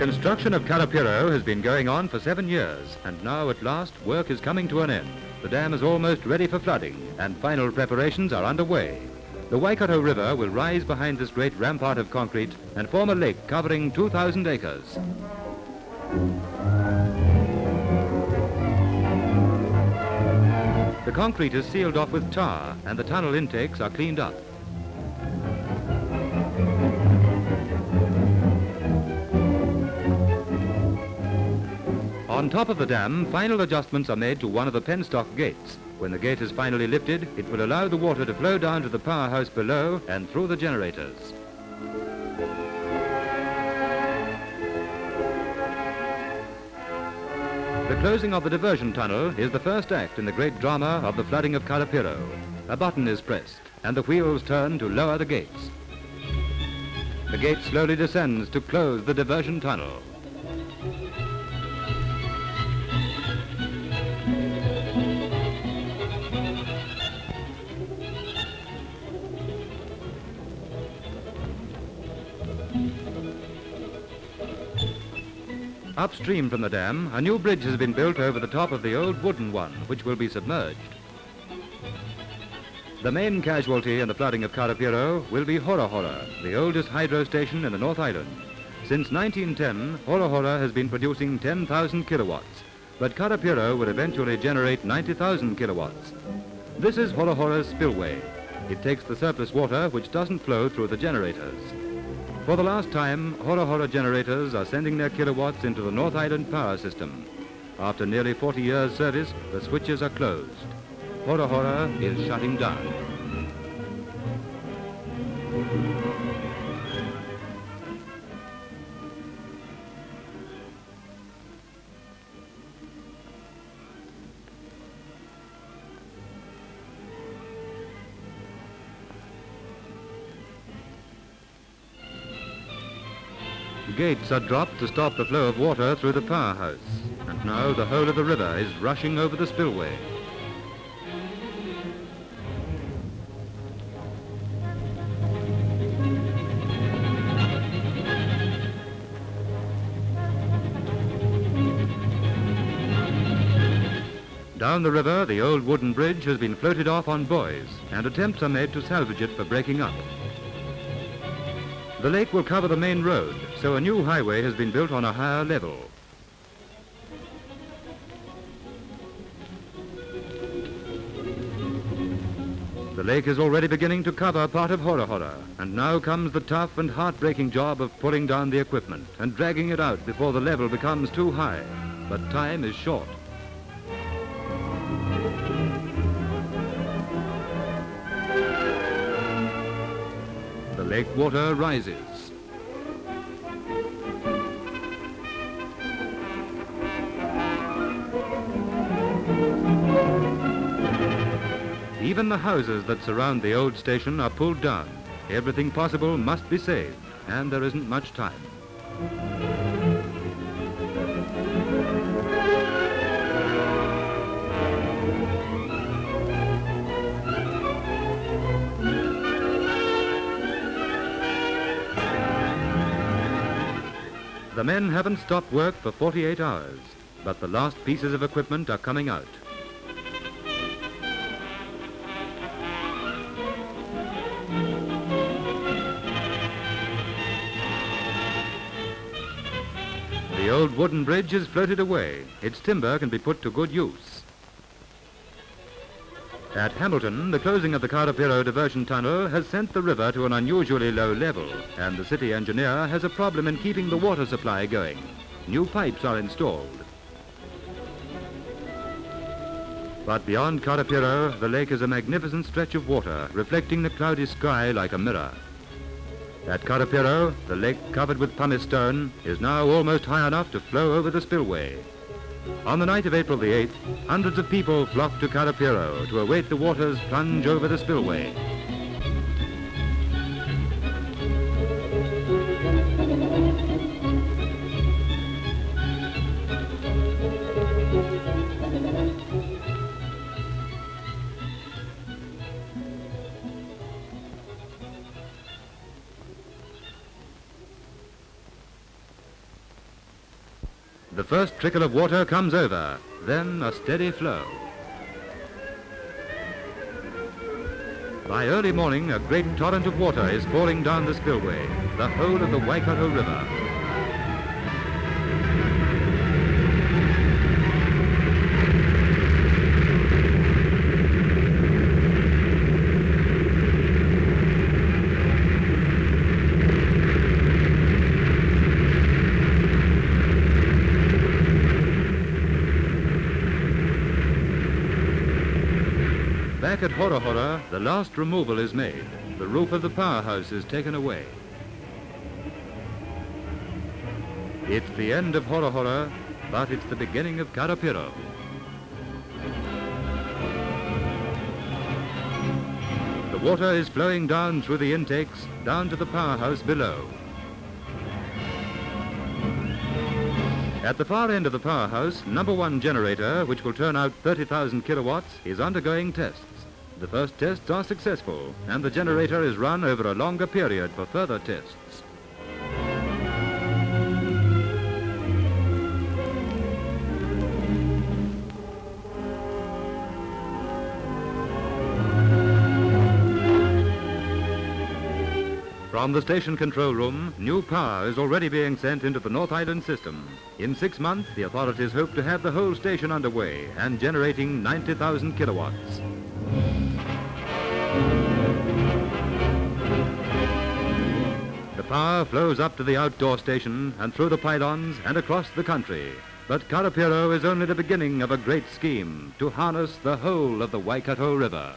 construction of KARAPIRO has been going on for 7 years, and now at last work is coming to an end. The dam is almost ready for flooding, and final preparations are underway. The Waikato River will rise behind this great rampart of concrete and form a lake covering 2,000 acres. The concrete is sealed off with tar, and the tunnel intakes are cleaned up. On top of the dam, final adjustments are made to one of the penstock gates. When the gate is finally lifted, it will allow the water to flow down to the powerhouse below and through the generators. The closing of the diversion tunnel is the first act in the great drama of the flooding of KARAPIRO. A button is pressed, and the wheels turn to lower the gates. The gate slowly descends to close the diversion tunnel. Upstream from the dam, a new bridge has been built over the top of the old wooden one, which will be submerged. The main casualty in the flooding of KARAPIRO will be Hora, the oldest hydro station in the North Island. Since 1910, Hora has been producing 10,000 kilowatts, but KARAPIRO will eventually generate 90,000 kilowatts. This is Hora's spillway. It takes the surplus water which doesn't flow through the generators. For the last time, Hora generators are sending their kilowatts into the North Island power system. After nearly 40 years' service, the switches are closed. Hora is shutting down. Gates are dropped to stop the flow of water through the powerhouse, and now the whole of the river is rushing over the spillway. Down the river, the old wooden bridge has been floated off on buoys, and attempts are made to salvage it for breaking up. The lake will cover the main road, so a new highway has been built on a higher level. The lake is already beginning to cover part of Hora, and now comes the tough and heartbreaking job of pulling down the equipment and dragging it out before the level becomes too high. But time is short. The lake water rises. Even the houses that surround the old station are pulled down. Everything possible must be saved, and there isn't much time. The men haven't stopped work for 48 hours, but the last pieces of equipment are coming out. The old wooden bridge is floated away. Its timber can be put to good use. At Hamilton, the closing of the KARAPIRO diversion tunnel has sent the river to an unusually low level, and the city engineer has a problem in keeping the water supply going. New pipes are installed. But beyond KARAPIRO, the lake is a magnificent stretch of water, reflecting the cloudy sky like a mirror. At KARAPIRO, the lake covered with pumice stone is now almost high enough to flow over the spillway. On the night of April the 8th, hundreds of people flocked to KARAPIRO to await the water's plunge over the spillway. The first trickle of water comes over, then a steady flow. By early morning, a great torrent of water is falling down the spillway, the whole of the Waikato River. Back at Horohora, the last removal is made. The roof of the powerhouse is taken away. It's the end of Horohora, but it's the beginning of Karapiro. The water is flowing down through the intakes, down to the powerhouse below. At the far end of the powerhouse, number 1 generator, which will turn out 30,000 kilowatts, is undergoing tests. The first tests are successful, and the generator is run over a longer period for further tests. From the station control room, new power is already being sent into the North Island system. In 6 months, the authorities hope to have the whole station underway and generating 90,000 kilowatts. The power flows up to the outdoor station and through the pylons and across the country. But Karapiro is only the beginning of a great scheme to harness the whole of the Waikato River.